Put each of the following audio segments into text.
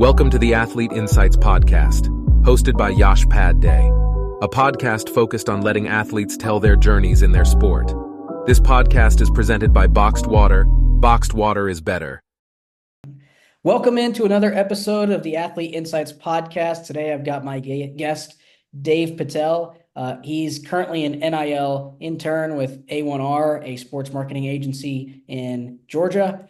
Welcome to the Athlete Insights Podcast, hosted by Yash Padday, a podcast focused on letting athletes tell their journeys in their sport. This podcast is presented by Boxed Water. Boxed water is better. Welcome into another episode of the Athlete Insights Podcast. Today I've got my guest, Dave Patel. He's currently an NIL intern with A1R, a sports marketing agency in Georgia.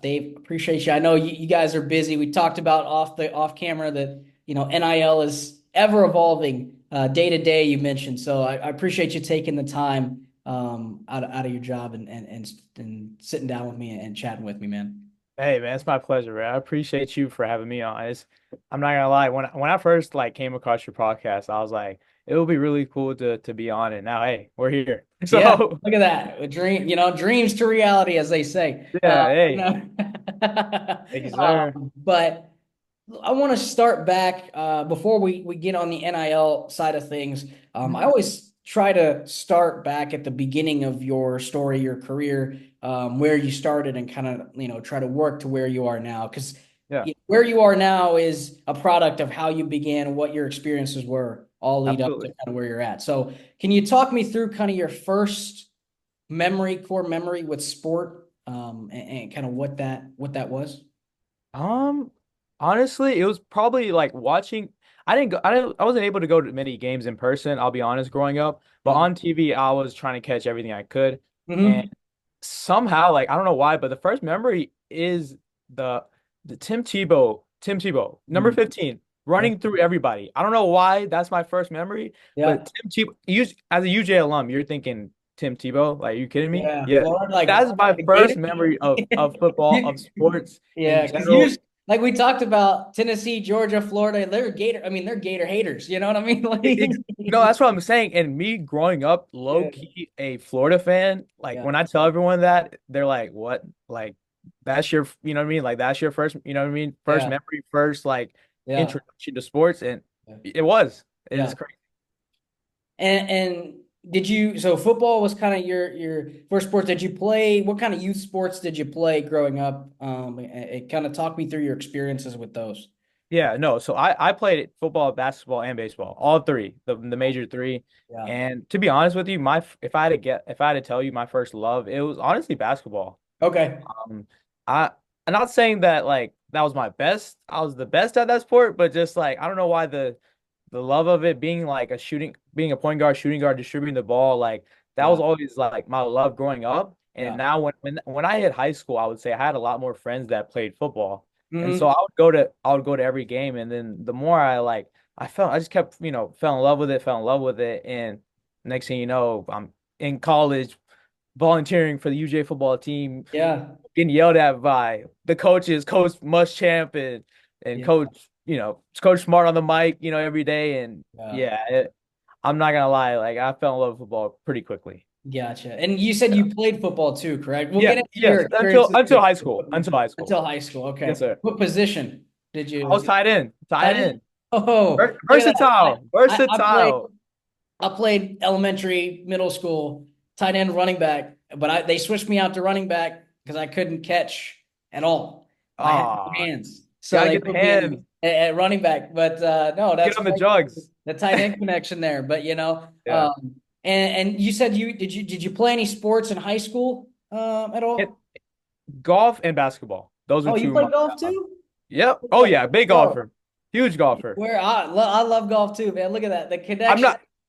Dave, appreciate you. I know you guys are busy. We talked about off camera that NIL is ever evolving day to day. You mentioned, so I appreciate you taking the time out of your job and sitting down with me and chatting with me, man. Hey man, it's my pleasure, man. I appreciate you for having me on. I'm not gonna lie, when I first came across your podcast, I was like, it would be really cool to be on it. Now, hey, we're here. So yeah, look at that. A dream, dreams to reality, as they say. Yeah, hey. Thank you, sir. But I want to start back before we get on the NIL side of things. I always try to start back at the beginning of your story, your career, where you started, and kind of try to work to where you are now, because where you are now is a product of how you began, what your experiences were, all lead Absolutely. up to kind of where you're at. So can you talk me through kind of your first core memory with sport, and kind of what that was? Honestly, it was probably like watching. I wasn't able to go to many games in person, I'll be honest, growing up. But on TV, I was trying to catch everything I could. And somehow, I don't know why, but the first memory is the Tim Tebow, number 15, running through everybody. I don't know why that's my first memory. But Tim Tebow, as a UJ alum, you're thinking Tim Tebow? Like, are you kidding me? Yeah. Lord, That's my first memory of football, of sports. Yeah, because like we talked about Tennessee, Georgia, Florida, they're Gator haters. You know what I mean? No, that's what I'm saying. And me growing up low-key a Florida fan, when I tell everyone that, they're like, what? Like, that's your, you know what I mean? Like, that's your first, you know what I mean? First memory, first introduction to sports. And it was. It's crazy. And so football was kind of your first sport. Did you play, what kind of youth sports did you play growing up? It kind of talk me through your experiences with those. Yeah, no. So I played football, basketball, and baseball, all three, the major three. Yeah. And to be honest with you, if I had to tell you my first love, it was honestly basketball. Okay. I'm not saying that that was my best. I was the best at that sport, but just I don't know why the love of it being being a point guard, shooting guard, distributing the ball, that was always my love growing up. And now when I hit high school, I would say I had a lot more friends that played football. And so I would go to every game. And then the more I just kept, fell in love with it. And next thing you know, I'm in college volunteering for the UJ football team. Yeah. Getting yelled at by the coaches, Coach Muschamp and Coach Smart on the mic, every day. And I'm not gonna lie, I fell in love with football pretty quickly. Gotcha. And you said you played football too, correct? We'll get into your until high school. Until high school. Until high school. Okay. Yes, sir. What position did you? I was tight end. Tight end. Oh, versatile. I played elementary, middle school, tight end, running back, but they switched me out to running back because I couldn't catch at all. I had no hands. So they put me at running back. But no, that's get on the jugs. The tight end connection there. But and you said did you play any sports in high school at all? Golf and basketball. Those are two. Oh, you play golf too? Yep. Oh yeah, big golfer. Huge golfer. I love golf too, man. Look at that. The connection.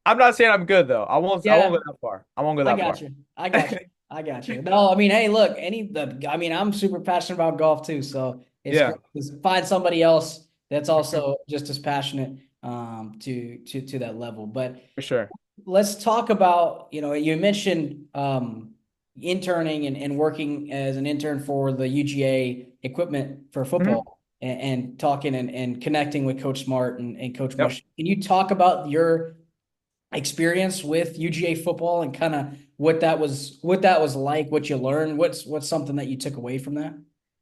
I'm not saying I'm good though. I won't go that far. I won't go that far. I got you. No, I mean, hey, look, I'm super passionate about golf too. So it's find somebody else that's also just as passionate to that level. But for sure. Let's talk about, you mentioned interning and working as an intern for the UGA equipment for football, and talking and connecting with Coach Smart and Coach Bush. Can you talk about your experience with UGA football and kind of what that was like, what you learned, what's something that you took away from that?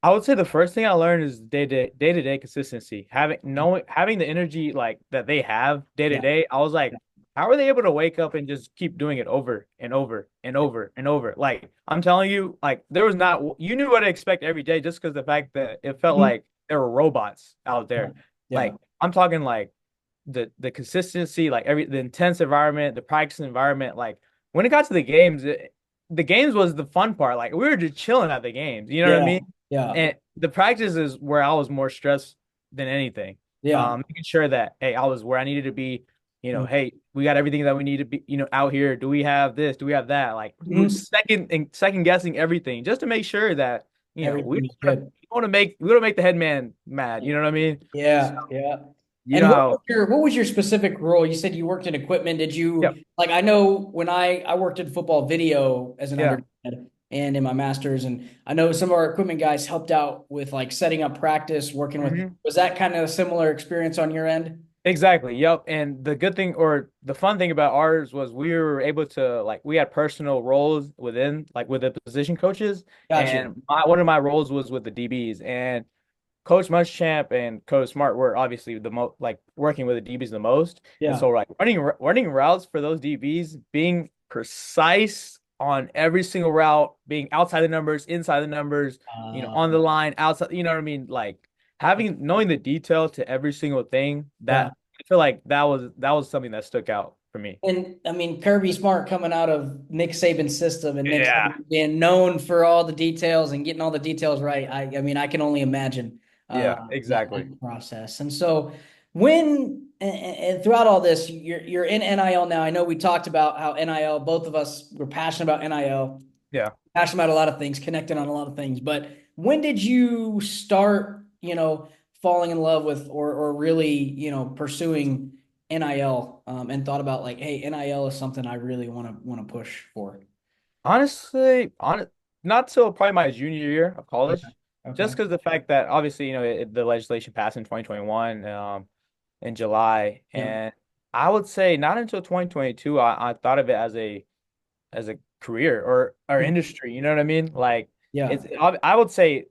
I would say the first thing I learned is day-to-day consistency. Having the energy that they have day to day. I was like, how are they able to wake up and just keep doing it over and over and over and over? I'm telling you, there was not, you knew what to expect every day just because the fact that it felt like there were robots out Yeah. there. Yeah. Like I'm talking like the consistency, like the intense environment, the practice environment. Like when it got to the games, the games was the fun part. Like we were just chilling at the games. You know what I Yeah. mean? Yeah. And the practice is where I was more stressed than anything. Yeah. Making sure that hey, I was where I needed to be. Mhm. Hey, we got everything that we need to be. Out here. Do we have this? Do we have that? Like we're Mhm. second guessing everything just to make sure that Everything is good. we want to make the head man mad. You know what I mean? So, Yeah. Yeah. you know And how. what was your specific role? You said you worked in equipment. Did Yeah. you like I know when I worked in football video as an Yeah. undergrad and in my master's, and I know some of our equipment guys helped out with like setting up practice, working with, Mhm. was that kind of a similar experience on your end? Exactly. Yep. And the good thing or the fun thing about ours was we were able to like we had personal roles within like with the position coaches. Got you. And one of my roles was with the DBs. And Coach Muschamp and Coach Smart were obviously the most like working with the DBs the most. And Yeah. so like running routes for those DBs, being precise on every single route, being outside the numbers, inside the numbers, on the Uh, line, outside, you know what I mean? Like having knowing the detail to every single thing yeah. that I feel like that was something that stuck out for me. And I mean, Kirby Smart coming out of Nick Saban's system and Nick Yeah. Saban being known for all the details and getting all the details right. I mean, I can only imagine Yeah, that exactly. process. And so when and throughout all this, you're in NIL now. I know we talked about how NIL, both of us were passionate about NIL, Yeah. passionate about a lot of things, connected on a lot of things. But when did you start, falling in love with or really, pursuing NIL and thought about like, hey, NIL is something I really want to push for. Honestly, not till probably my junior year of Yeah. college, just Okay. because the fact that obviously the legislation passed in 2021 in July, Yeah. and I would say not until 2022 I thought of it as a career or industry. You know what I mean? Like Yeah. I would say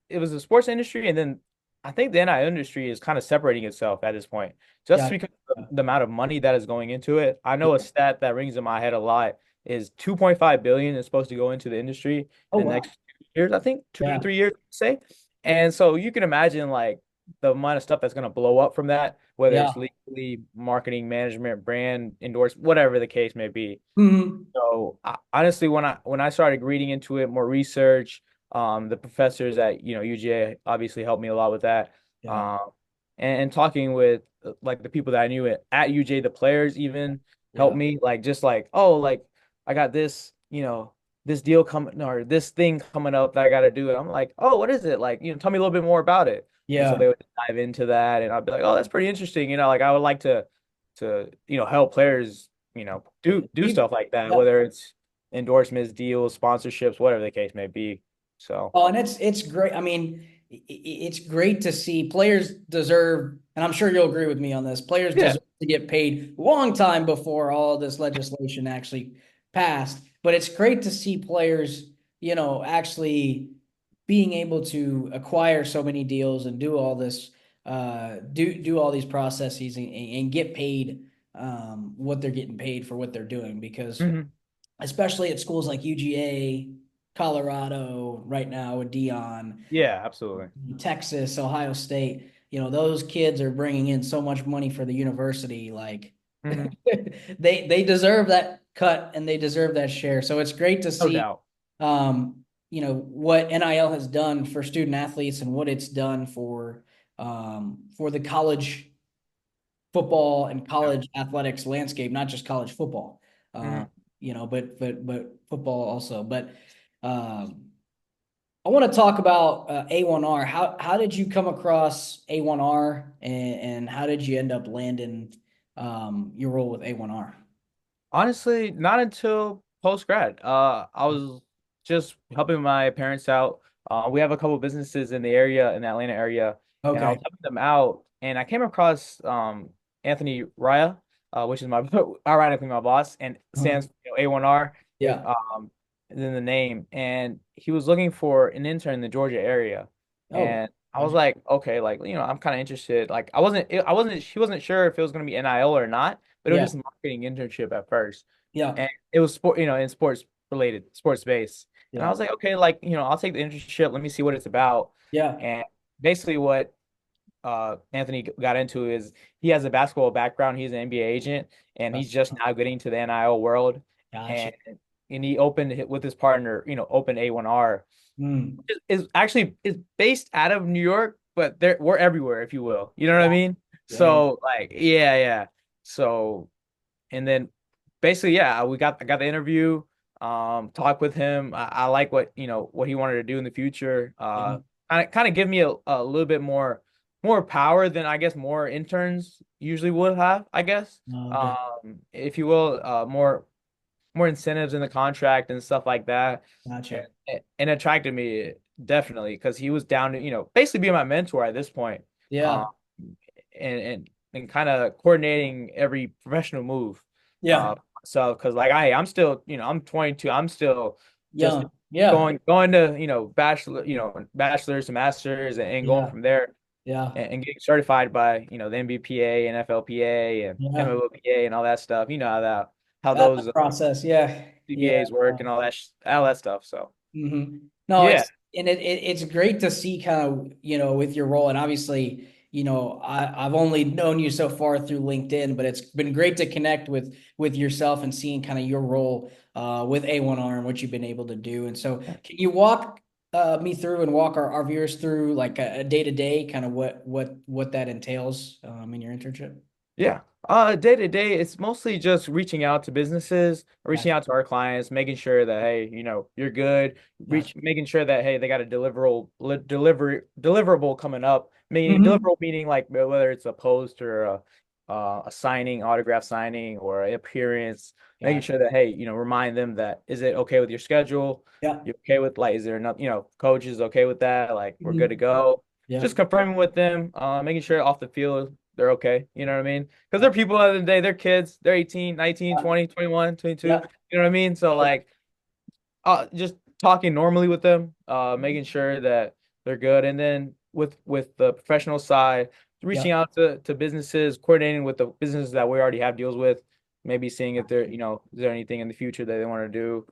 it was the sports industry, and then I think the NIL industry is kind of separating itself at this point, just Yeah. because of the amount of money that is going into it. I know a Yeah. stat that rings in my head a lot is 2.5 billion is supposed to go into the industry Oh in the wow. next 2 years, I think 2 to 3 Yeah. years, say. And so you can imagine like the amount of stuff that's going to blow up from that, whether Yeah. it's legally, marketing, management, brand, endorsement, whatever the case may be. Mhm. So honestly, when I started reading into it, more research, the professors at UGA obviously helped me a lot with that. Yeah. Um, and talking with like the people that I knew at UJ, the players even helped Yeah. me like just like oh like I got this this deal coming or this thing coming up that I got to do. And I'm like, oh, what is it? Like tell me a little bit more about it. And so Yeah. they would dive into that, and I'd be like, oh, that's pretty interesting. Like I would like to help players do You- stuff like that, Yeah. whether it's endorsements, deals, sponsorships, whatever the case may be. So Oh, and it's great. I mean, it's great to see players deserve, and I'm sure you'll agree with me on this. Players yeah. deserve to get paid a long time before all this legislation actually passed. But it's great to see players, actually being able to acquire so many deals and do all this, do all these processes and get paid what they're getting paid for what they're doing because Hmm. especially at schools like UGA, Colorado, right now with Dion, Yeah, absolutely. Texas, Ohio State. Those kids are bringing in so much money for the university. Like Hmm. they deserve that cut and they deserve that share. So it's great to No see, doubt. what NIL has done for student athletes and what it's done for the college football and Yeah. college athletics landscape, not just college football. Hmm. But football also. But um, I want to talk about A1R. How did you come across A1R and how did you end up landing your role with A1R? Honestly, not until post grad. I was just helping my parents out. We have a couple businesses in the area, in the Atlanta area, and I was Okay. helping them out. And I came across Anthony Raya, which is ironically my boss, and Uh-huh. stands for A1R, Yeah. um, in the name. And he was looking for an intern in the Georgia area, Oh, and I was gotcha. like, okay, like I'm kind of interested. Like she wasn't sure if it was going to be NIL or not, but it was Yeah. just a marketing internship at first. Yeah. And it was in sports related, sports based. And I Yeah. was like, okay, like, I'll take the internship. Let me see what it's about. Yeah. And basically what Anthony got into is he has a basketball background. He's an NBA agent, and he's just now getting to the NIL world. Gotcha. And he opened with his partner, opened A1R. Mm, Is actually is based out of New York, but we're everywhere, if you will. You know what I yeah, mean? yeah, So like, yeah. So and then basically, yeah, I got the interview, talk with him. I like what he wanted to do in the future. yeah. Kind of give me a little bit more power than I guess more interns usually would have, I guess. Okay. If you will, more incentives in the contract and stuff like that. Gotcha. And attracted me definitely because he was down to, basically be my mentor at this point. Um, Yeah. and kind of coordinating every professional move. Yeah. So because like I'm still, I'm 22, I'm still just Young. Yeah. going to, bachelor's and masters and going Yeah. from there Yeah. and getting certified by, the NBPA and FLPA and Yeah. MLPA and all that stuff. You know how That those process. Yeah. Yeah. CBAs work and all that stuff. So No, yeah, it's great to see kind of, with your role. And obviously, I've only known you so far through LinkedIn, but it's been great to connect with yourself and seeing kind of your role with A1R and what you've been able to do. And so can you walk me through and walk our viewers through like a day-to-day kind of what that entails in your internship? yeah. Day to day, it's mostly just reaching out to businesses, reaching Gotcha. out to our clients, making sure that hey, you're good. Gotcha. Making sure that hey, they got a deliverable coming up. Meaning Hmm. deliverable meaning like whether it's a post or a signing, autograph signing, or an appearance. Making Gotcha. sure that hey, remind them that is it okay with your schedule? Yeah. You okay with like is there enough? Coach is okay with that? Like we're good to Mhm. go. Yeah. Just confirming with them, making sure off the field they're okay. You know what I mean? Because they're people at the end of the day, they're kids, they're 18, 19, 20, 21, 22. Yeah. You know what I mean? So like just talking normally with them, making sure that they're good. And then with the professional side, Yeah. reaching out to businesses, coordinating with the businesses that we already have deals with, maybe seeing if there, is there anything in the future that they want to do.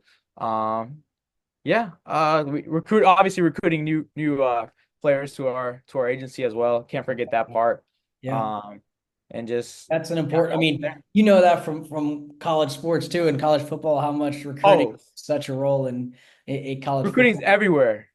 Yeah, we obviously recruiting new players to our agency as well. Can't forget that part. Yeah. Um, and just That's an yeah, important, I go from mean, there. that from college sports too, and college football, how much recruiting Oh, is such a role in college recruiting's football. everywhere.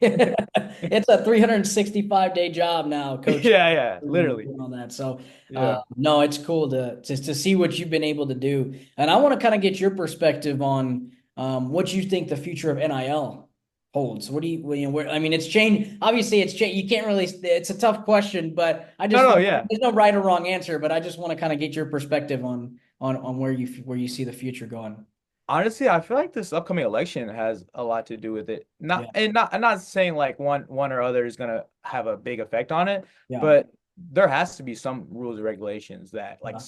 It's a 365-day job now, coach, Yeah, and literally. doing all that. So, Yeah. no, it's cool to see what you've been able to do. And I want to kind of get your perspective on what you think the future of NIL holds. What do where, I mean, it's changed. Obviously, it's changed. You can't really, it's a tough question, but I No, just no, want, yeah. there's no right or wrong answer, but I just want to kind of get your perspective on where you see the future going. Honestly, I feel like this upcoming election has a lot to do with it. Yeah. I'm not saying like one or other is gonna have a big effect on it, Yeah. but there has to be some rules and regulations that Yeah.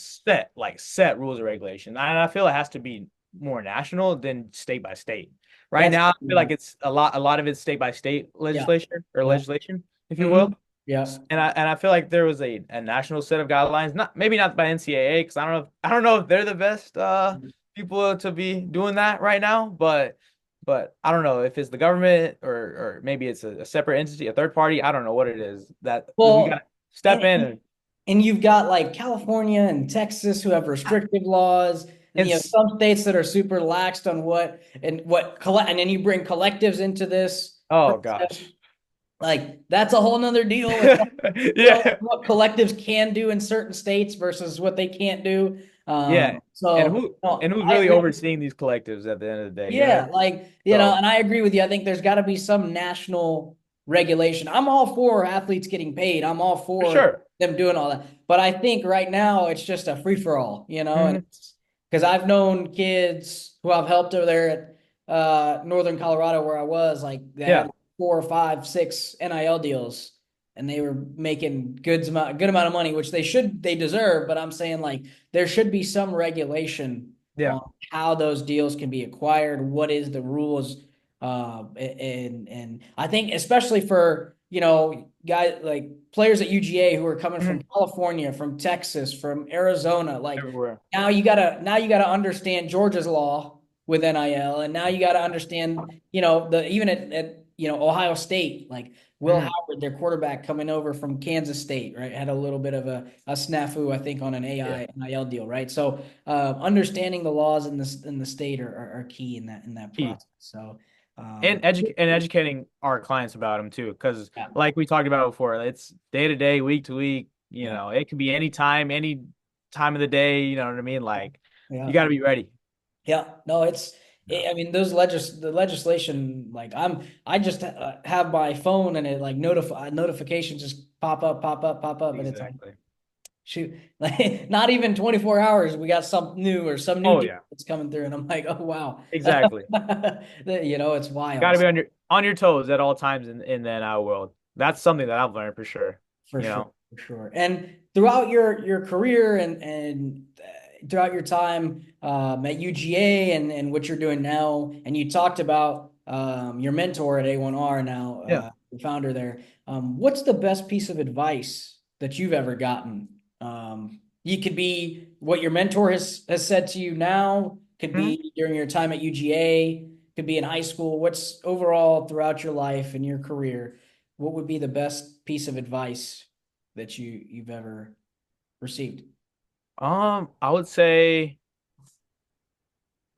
set rules and regulations. And I feel it has to be more national than state by state. Right That's, now, I feel yeah. like it's a lot of it's state by state Yeah. legislation or Yeah. legislation, if you Hmm. will. Yeah. And I feel like there was a national set of guidelines, not maybe not by NCAA, because I don't know if they're the best people to be doing that right now, but I don't know if it's the government or maybe it's a separate entity, a third party. I don't know what it is that we got to Well, step and in and you've got like California and Texas who have restrictive laws, and and some states that are super laxed on and then you bring collectives into this oh process. gosh. Like that's a whole nother deal with Yeah. what collectives can do in certain states versus what they can't do. Yeah. So And no, who's I really agree. overseeing these collectives at the end of the day, you know what I Yeah, mean? like, So and I agree with you. I think there's got to be some national regulation. I'm all for athletes getting paid. I'm all for for sure. them doing all that. But I think right now it's just a free for all, and Mhm. because I've known kids who I've helped over there at Northern Colorado where I was, like they Yeah. had 4 or 5, 6 NIL deals and they were making good amount of money, which they deserve. But I'm saying like there should be some regulation Yeah. on how those deals can be acquired, what is the rules, and I think especially for guys like players at UGA who are coming from Mhm. California, from Texas, from Arizona, like Everywhere. now you gotta understand Georgia's law with NIL, and now you gotta understand the even at Ohio State, like Will Mhm. Howard, their quarterback coming over from Kansas State, right, had a little bit of a snafu, I think, on an Yeah. NIL deal, right? So understanding the laws in the state are key in that Key. process. So And educating our clients about them too, because yeah, like we talked about before, it's day to day, week to week. yeah, It could be any time of the day. You know what I mean? Like, you yeah. got to be ready. Yeah, no, Yeah. I mean, the legislation, like I just have my phone and it like notifications just pop up, and it's like, Exactly. shoot, like not even 24 hours, we got something new or some new Oh deal yeah. that's coming through, and I'm like, oh wow, Exactly. it's You got to wild be on your toes at all times in the NIL world. That's something that I've learned for sure. for You sure, know. for sure. And throughout your career and throughout your time at UGA and what you're doing now, and you talked about your mentor at A1R now, Yeah. the founder there. What's the best piece of advice that you've ever gotten? You could be what your mentor has said to you now, could Mhm. be during your time at UGA, could be in high school. What's overall throughout your life and your career? What would be the best piece of advice that you've ever received? I would say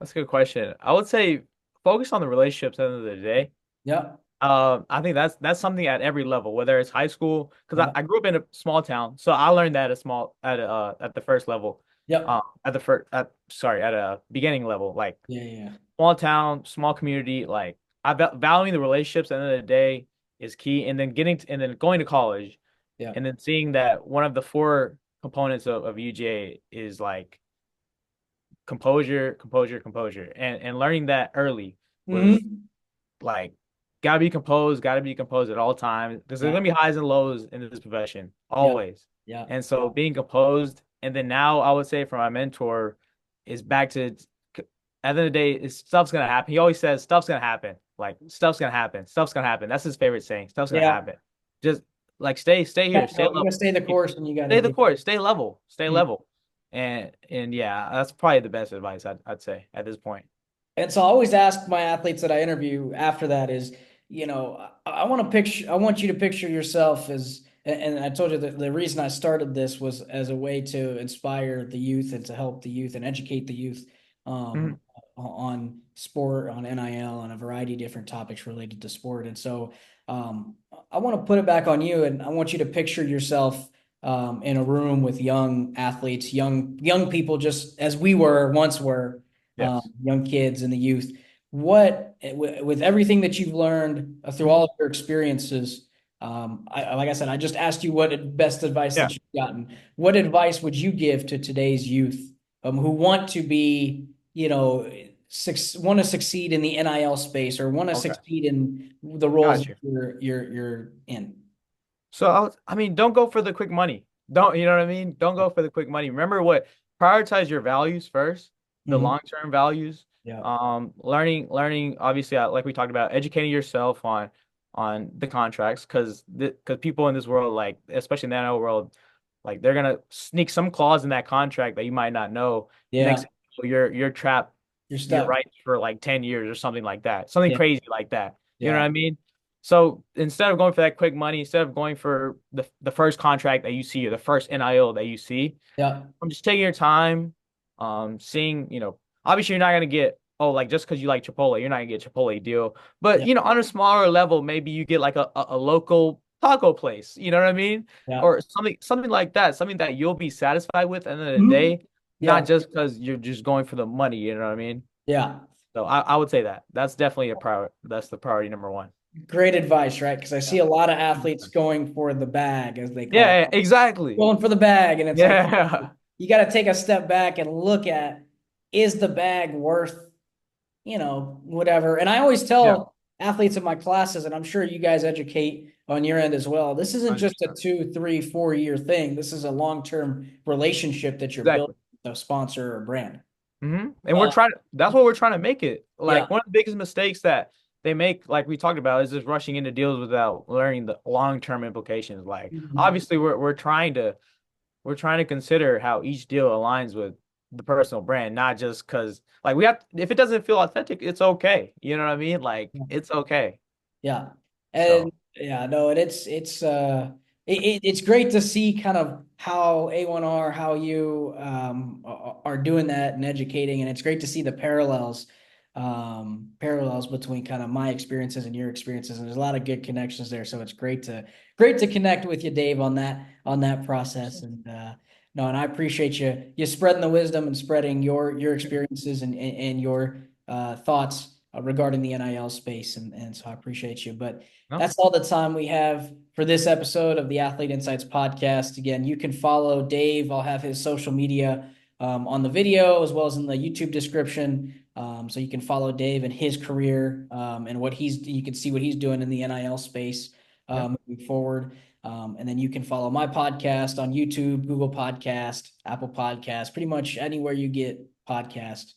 that's a good question. I would say focus on the relationships at the end of the day. Yeah, I think that's something at every level, whether it's high school, because yeah, I grew up in a small town, so I learned that at the first level, yeah, at a beginning level, like yeah, yeah, small town, small community, like valuing the relationships at the end of the day is key, and then and then going to college, yeah. and then seeing that one of the four components of UGA is like composure, composure, composure, and learning that early was Hmm. like, gotta be composed at all times. There's Yeah, gonna be highs and lows in this profession, yeah, always. yeah, And so being composed, and then now I would say for my mentor is back to at the end of the day, stuff's gonna happen. He always says stuff's gonna happen. Like stuff's gonna happen. Stuff's gonna happen. That's his favorite saying. Stuff's gonna yeah. happen. Just like stay Yeah, here, stay no, you level. gotta stay the course, and you Stay gotta the do. course, stay level, stay Mm. level. And yeah, that's probably the best advice I'd say at this point. And so I always ask my athletes that I interview after that is, I want you to picture yourself as, and I told you that the reason I started this was as a way to inspire the youth and to help the youth and educate the youth Mhm. on sport, on NIL, on a variety of different topics related to sport. And so I want to put it back on you, and I want you to picture yourself in a room with young athletes, young people, just as we were once were, Yes. young kids and the youth. With everything that you've learned through all Mhm. of your experiences, like I said, I just asked you what best advice Yeah. that you've gotten. What advice would you give to today's youth who want to be, want to succeed in the NIL space or want to Okay. succeed in the roles Got that you. you're in? So I mean, don't go for the quick money. You know what I mean? Don't go for the quick money. Remember prioritize your values first, the Mhm. long-term values. Yeah. Learning, obviously, like we talked about, educating yourself on the contracts, because people in this world, like especially in the NIL world, like they're gonna sneak some clause in that contract that you might not know. Yeah. Next, thing you know, you're trapped You're your stuck. rights for like 10 years or something like that. Something Yeah. crazy like that. You know what Yeah. I mean? So instead of going for that quick money, instead of going for the first contract that you see or the first NIL that you see, Yeah. I'm just taking your time, seeing, obviously you're not gonna get, oh, like just because you like Chipotle, you're not gonna get a Chipotle deal. But Yeah. on a smaller level, maybe you get like a local taco place, you know what I mean? Yeah. Or something like that, something that you'll be satisfied with at the end of the Mhm. day, not Yeah. just because you're just going for the money, you know what I mean? Yeah. So I would say that's definitely a priority. That's the priority number one. Great advice, right? Because I see Yeah. a lot of athletes going for the bag, as they call Yeah, it, yeah, exactly. going for the bag. And it's like, Yeah. you got to take a step back and look at, is the bag worth, whatever. And I always Yeah. tell athletes in my classes, and I'm sure you guys educate on your end as well. This isn't just a 100%. 2, 3, 4 year thing. This is a long-term relationship that you're building Exactly. with a sponsor or brand. And Uh, that's what we're trying to make it. yeah. Like one of the biggest mistakes that they make, like we talked about, is just rushing into deals without learning the long-term implications. Like Mhm. obviously we're trying to consider how each deal aligns with the personal brand, not just because like if it doesn't feel authentic, it's okay. You know what I mean? Like it's okay. Yeah. So And yeah, no, and it's great to see kind of how A1R, how you are doing that and educating, and it's great to see the parallels between kind of my experiences and your experiences. And there's a lot of good connections there. So it's great to connect with you, Dave, on that process. And no, and I appreciate you spreading the wisdom and spreading your experiences and your thoughts regarding the NIL space. And so I appreciate you. But no, that's all the time we have for this episode of the Athlete Insights podcast. Again, you can follow Dave. I'll have his social media on the video as well as in the YouTube description. So you can follow Dave and his career and you can see what he's doing in the NIL space yeah, moving forward. And then you can follow my podcast on YouTube, Google Podcast, Apple Podcast, pretty much anywhere you get podcast,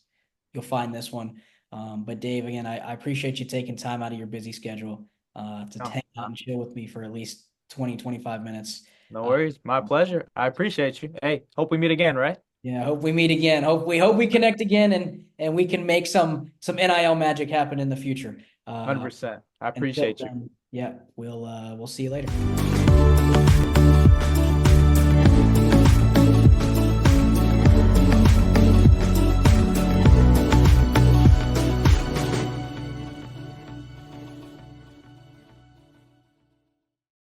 you'll find this one. But Dave, again, I appreciate you taking time out of your busy schedule to no, hang out and chill with me for at least 20, 25 minutes. no Uh, worries. My pleasure. I appreciate you. Hey, hope we meet again, right? yeah, I hope we meet again. Hope we connect again and we can make some NIL magic happen in the future. 100%. I Until appreciate you. then, yeah, we'll see you later.